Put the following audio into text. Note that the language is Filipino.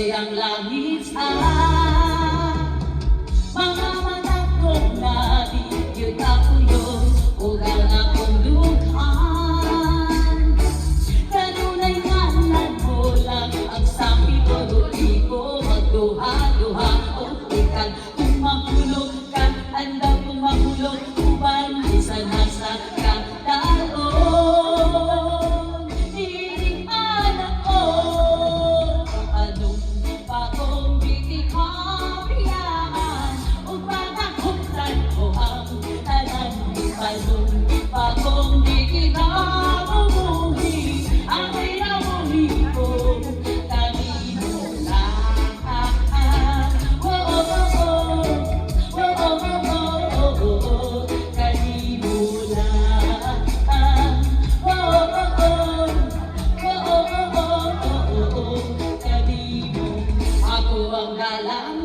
Kasi ang langit sa mga mata kong nabigyan ako yun o ang akong lukhan. Kanunay ngalan mo lang ang sabi ko, di ko magduha-duha o ikan. Kung mahulog ka, anda kung mahulog, uban, isa nasa kadalon. Inianak ko, anong pa kong bikikapiyaan, o pagkakuntan ko ang tanan ni Palong pa kong bikikapumuhi, ang pinamuli ko, kanino lang. Ako ang dalang